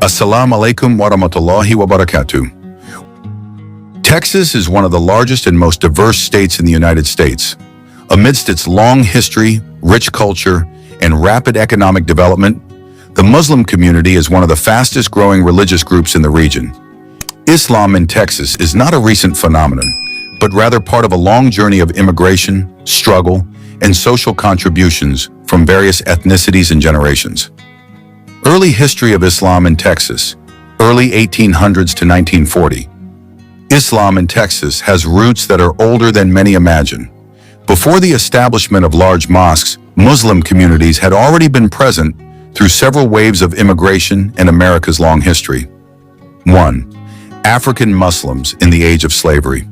Assalamu alaikum wa rahmatullahi wa barakatuh. Texas is one of the largest and most diverse states in the United States. Amidst its long history, rich culture, and rapid economic development, the Muslim community is one of the fastest growing religious groups in the region. Islam in Texas is not a recent phenomenon, but rather part of a long journey of immigration, struggle, and social contributions from various ethnicities and generations. Early history of Islam in Texas, early 1800s to 1940. Islam in Texas has roots that are older than many imagine. Before the establishment of large mosques, Muslim communities had already been present through several waves of immigration in America's long history. 1. African Muslims in the age of slavery.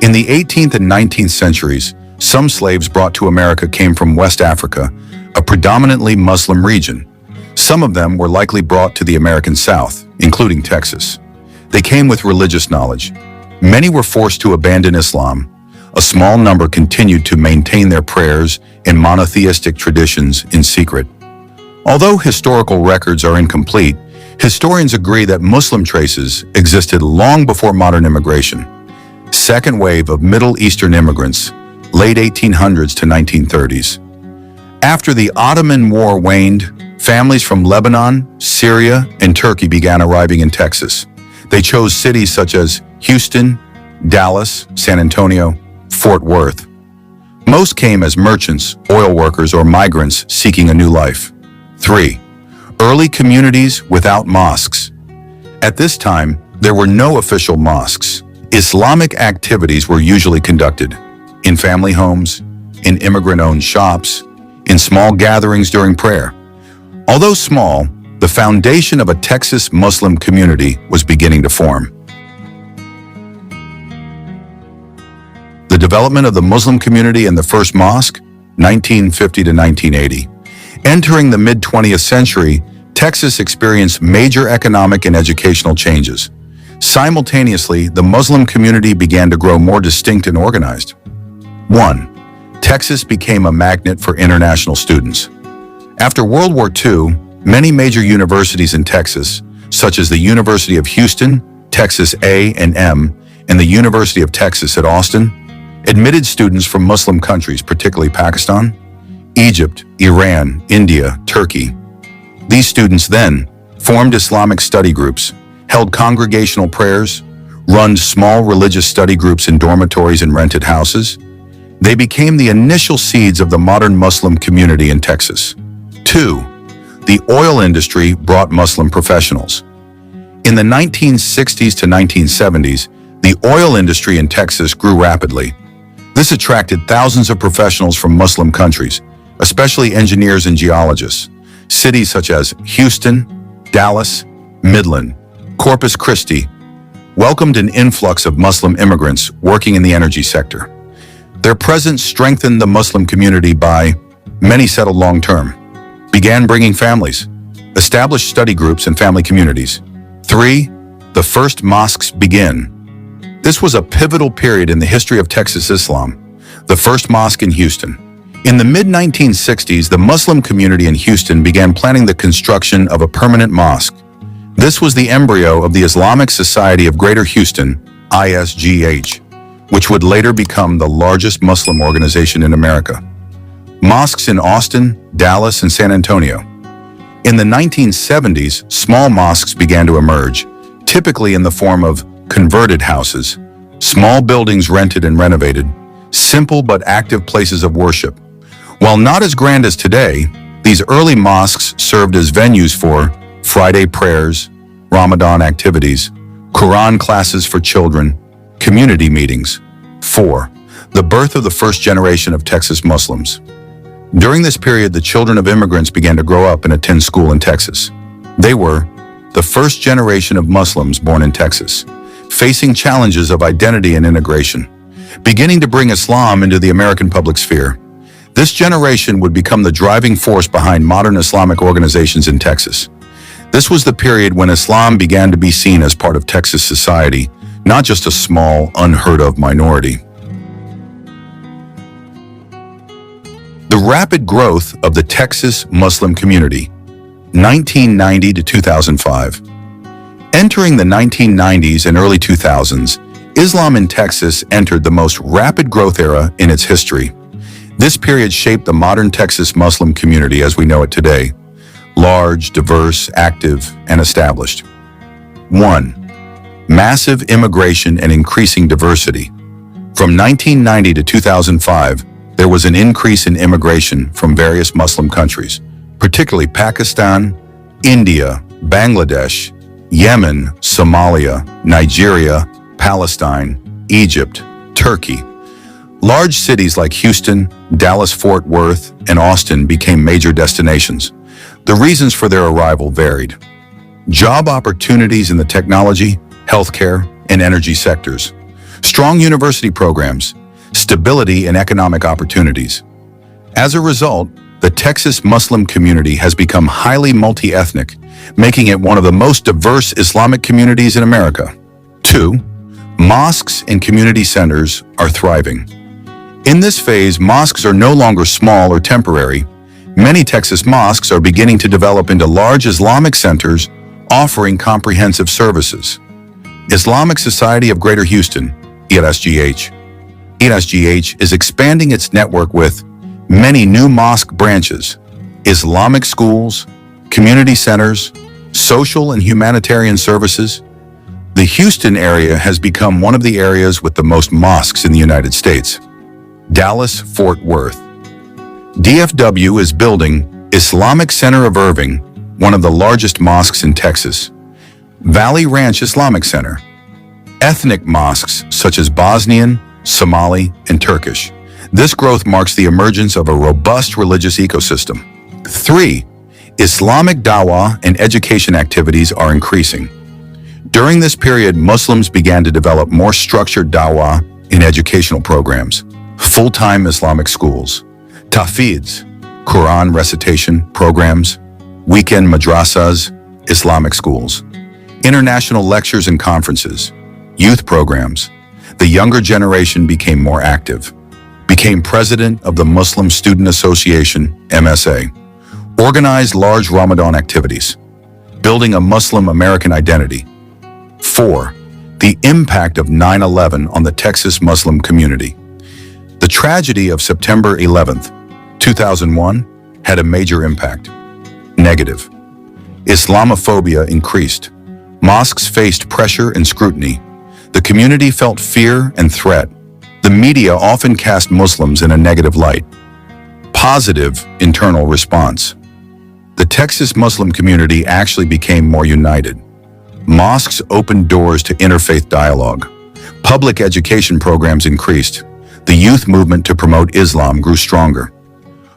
In the 18th and 19th centuries, some slaves brought to America came from West Africa, a predominantly Muslim region. Some of them were likely brought to the American South, including Texas. They came with religious knowledge. Many were forced to abandon Islam. A small number continued to maintain their prayers and monotheistic traditions in secret. Although historical records are incomplete, historians agree that Muslim traces existed long before modern immigration. Second wave of Middle Eastern immigrants, late 1800s to 1930s. After the Ottoman War waned, families from Lebanon, Syria, and Turkey began arriving in Texas. They chose cities such as Houston, Dallas, San Antonio, Fort Worth. Most came as merchants, oil workers, or migrants seeking a new life. 3. Early communities without mosques. At this time, there were no official mosques. Islamic activities were usually conducted in family homes, in immigrant-owned shops, in small gatherings during prayer. Although small, the foundation of a Texas Muslim community was beginning to form. The development of the Muslim community and the first mosque, 1950 to 1980. Entering the mid-20th century, Texas experienced major economic and educational changes. Simultaneously, the Muslim community began to grow more distinct and organized. 1. Texas became a magnet for international students. After World War II, many major universities in Texas, such as the University of Houston, Texas A&M, and the University of Texas at Austin, admitted students from Muslim countries, particularly Pakistan, Egypt, Iran, India, Turkey. These students then formed Islamic study groups, held congregational prayers, run small religious study groups in dormitories and rented houses. They became the initial seeds of the modern Muslim community in Texas. 2. The oil industry brought Muslim professionals. In the 1960s to 1970s, the oil industry in Texas grew rapidly. This attracted thousands of professionals from Muslim countries, especially engineers and geologists. Cities such as Houston, Dallas, Midland, Corpus Christi welcomed an influx of Muslim immigrants working in the energy sector. Their presence strengthened the Muslim community by many settled long-term, began bringing families, established study groups and family communities. 3. The first mosques begin. This was a pivotal period in the history of Texas Islam, the first mosque in Houston. In the mid-1960s, the Muslim community in Houston began planning the construction of a permanent mosque. This was the embryo of the Islamic Society of Greater Houston, ISGH, which would later become the largest Muslim organization in America. Mosques in Austin, Dallas, and San Antonio. In the 1970s, small mosques began to emerge, typically in the form of converted houses, small buildings rented and renovated, simple but active places of worship. While not as grand as today, these early mosques served as venues for Friday prayers, Ramadan activities, Quran classes for children, community meetings. 4. The birth of the first generation of Texas Muslims. During this period, the children of immigrants began to grow up and attend school in Texas. They were the first generation of Muslims born in Texas, facing challenges of identity and integration, beginning to bring Islam into the American public sphere. This generation would become the driving force behind modern Islamic organizations in Texas. This was the period when Islam began to be seen as part of Texas society, not just a small, unheard-of minority. The rapid growth of the Texas Muslim community, 1990 to 2005. Entering the 1990s and early 2000s, Islam in Texas entered the most rapid growth era in its history. This period shaped the modern Texas Muslim community as we know it today. Large, diverse, active, and established. 1. Massive immigration and increasing diversity. From 1990 to 2005, there was an increase in immigration from various Muslim countries, particularly Pakistan, India, Bangladesh, Yemen, Somalia, Nigeria, Palestine, Egypt, Turkey. Large cities like Houston, Dallas-Fort Worth, and Austin became major destinations. The reasons for their arrival varied. Job opportunities in the technology, healthcare, and energy sectors. Strong university programs. Stability and economic opportunities. As a result, the Texas Muslim community has become highly multi-ethnic, making it one of the most diverse Islamic communities in America. 2. Mosques and community centers are thriving. In this phase, mosques are no longer small or temporary. Many Texas mosques are beginning to develop into large Islamic centers offering comprehensive services. Islamic Society of Greater Houston, ISGH. ISGH is expanding its network with many new mosque branches, Islamic schools, community centers, social and humanitarian services. The Houston area has become one of the areas with the most mosques in the United States. Dallas-Fort Worth. DFW is building Islamic Center of Irving, one of the largest mosques in Texas. Valley Ranch Islamic Center. Ethnic mosques such as Bosnian, Somali, and Turkish. This growth marks the emergence of a robust religious ecosystem. 3. Islamic dawah and education activities are increasing. During this period, Muslims began to develop more structured dawah in educational programs, full-time Islamic schools, tahfids, Quran recitation programs, weekend madrasas, Islamic schools, international lectures and conferences, youth programs. The younger generation became more active, became president of the Muslim Student Association, MSA, organized large Ramadan activities, building a Muslim American identity. 4. The impact of 9/11 on the Texas Muslim community. The tragedy of September 11th, 2001 had a major impact. Negative. Islamophobia increased. Mosques faced pressure and scrutiny. The community felt fear and threat. The media often cast Muslims in a negative light. Positive internal response. The Texas Muslim community actually became more united. Mosques opened doors to interfaith dialogue. Public education programs increased. The youth movement to promote Islam grew stronger.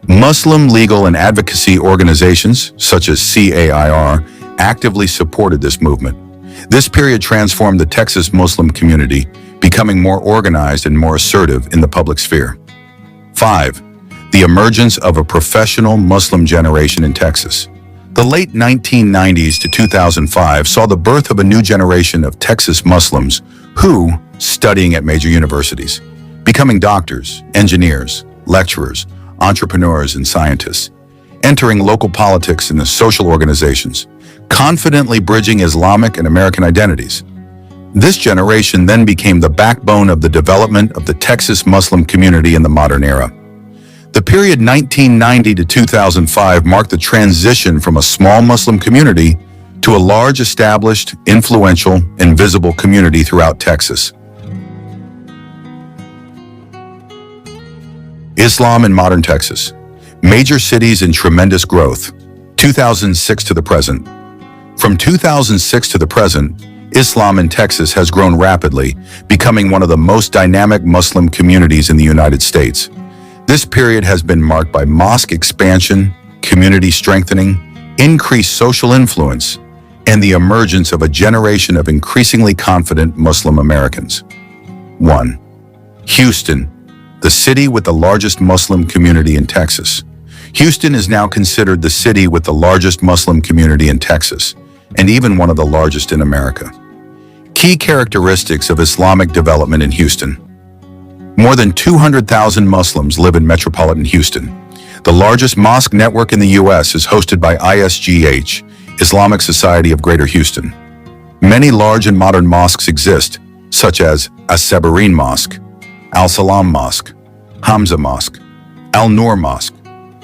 Muslim legal and advocacy organizations, such as CAIR, actively supported this movement. This period transformed the Texas Muslim community, becoming more organized and more assertive in the public sphere. 5. The emergence of a professional Muslim generation in Texas. The late 1990s to 2005 saw the birth of a new generation of Texas Muslims who, studying at major universities, becoming doctors, engineers, lecturers, entrepreneurs, and scientists, entering local politics and the social organizations, confidently bridging Islamic and American identities. This generation then became the backbone of the development of the Texas Muslim community in the modern era. The period 1990 to 2005 marked the transition from a small Muslim community to a large, established, influential, and visible community throughout Texas. Islam in modern Texas. Major cities in tremendous growth. 2006 to the present. From 2006 to the present, Islam in Texas has grown rapidly, becoming one of the most dynamic Muslim communities in the United States. This period has been marked by mosque expansion, community strengthening, increased social influence, and the emergence of a generation of increasingly confident Muslim Americans. 1. Houston, the city with the largest Muslim community in Texas. Houston is now considered the city with the largest Muslim community in Texas, and even one of the largest in America. Key characteristics of Islamic development in Houston. More than 200,000 Muslims live in metropolitan Houston. The largest mosque network in the U.S. is hosted by ISGH, Islamic Society of Greater Houston. Many large and modern mosques exist, such as As-Sabarin Mosque, Al-Salam Mosque, Hamza Mosque, Al-Nur Mosque,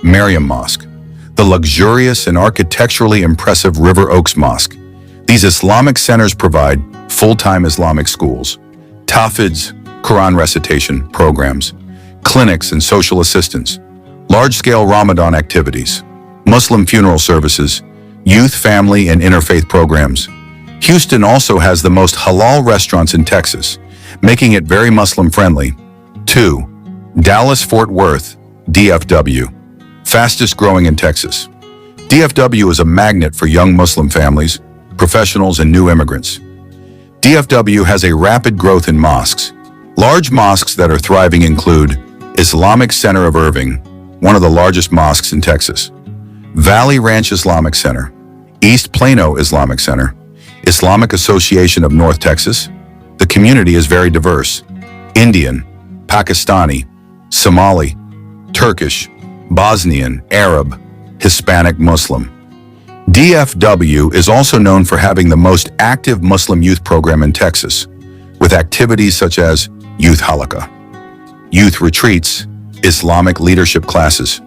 Maryam Mosque, the luxurious and architecturally impressive River Oaks Mosque. These Islamic centers provide full-time Islamic schools, tahfids, Quran recitation programs, clinics and social assistance, large-scale Ramadan activities, Muslim funeral services, youth, family, and interfaith programs. Houston also has the most halal restaurants in Texas, making it very Muslim-friendly. 2. Dallas-Fort Worth, DFW. Fastest growing in Texas. DFW is a magnet for young Muslim families, professionals, and new immigrants. DFW has a rapid growth in mosques. Large mosques that are thriving include Islamic Center of Irving, one of the largest mosques in Texas, Valley Ranch Islamic Center, East Plano Islamic Center, Islamic Association of North Texas. The community is very diverse: Indian, Pakistani, Somali, Turkish, Bosnian, Arab, Hispanic, Muslim. DFW is also known for having the most active Muslim youth program in Texas, with activities such as Youth Halakha, youth retreats, Islamic leadership classes,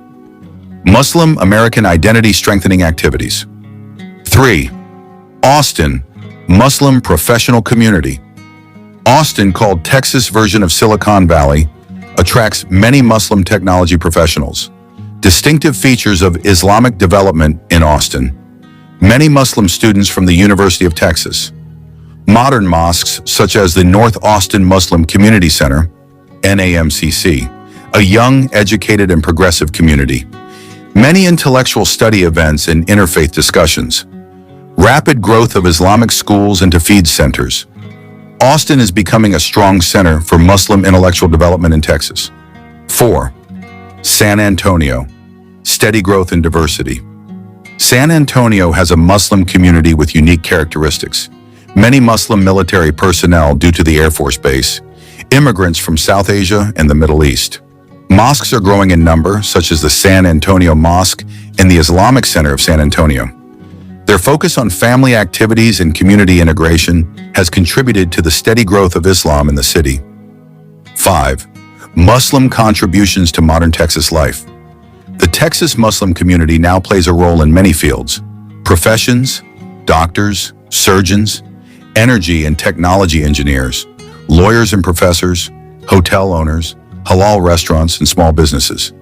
Muslim American identity strengthening activities. 3. Austin, Muslim professional community. Austin, called Texas version of Silicon Valley, attracts many Muslim technology professionals. Distinctive features of Islamic development in Austin. Many Muslim students from the University of Texas. Modern mosques such as the North Austin Muslim Community Center, NAMCC, a young, educated, and progressive community. Many intellectual study events and interfaith discussions. Rapid growth of Islamic schools and tafid centers. Austin is becoming a strong center for Muslim intellectual development in Texas. 4. San Antonio, steady growth and diversity. San Antonio has a Muslim community with unique characteristics. Many Muslim military personnel due to the Air Force Base, immigrants from South Asia and the Middle East. Mosques are growing in number, such as the San Antonio Mosque and the Islamic Center of San Antonio. Their focus on family activities and community integration has contributed to the steady growth of Islam in the city. 5. Muslim contributions to modern Texas life. The Texas Muslim community now plays a role in many fields: professions, doctors, surgeons, energy and technology engineers, lawyers and professors, hotel owners, halal restaurants and small businesses,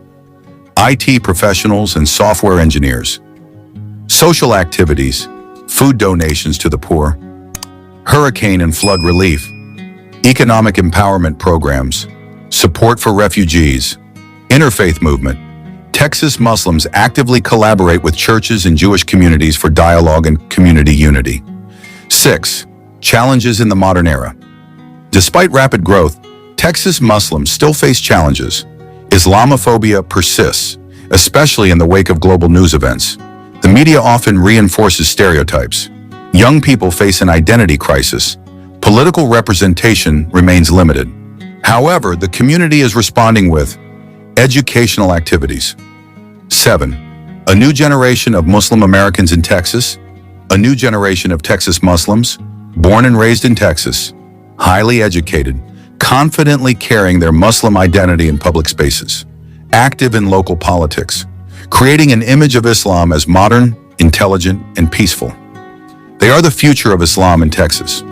IT professionals and software engineers, social activities, food donations to the poor, hurricane and flood relief, economic empowerment programs, support for refugees, interfaith movement. Texas Muslims actively collaborate with churches and Jewish communities for dialogue and community unity. 6. Challenges in the modern era. Despite rapid growth, Texas Muslims still face challenges. Islamophobia persists, especially in the wake of global news events. The media often reinforces stereotypes. Young people face an identity crisis. Political representation remains limited. However, the community is responding with educational activities. 7. A new generation of Muslim Americans in Texas. A new generation of Texas Muslims, born and raised in Texas, highly educated, confidently carrying their Muslim identity in public spaces, active in local politics, creating an image of Islam as modern, intelligent, and peaceful. They are the future of Islam in Texas.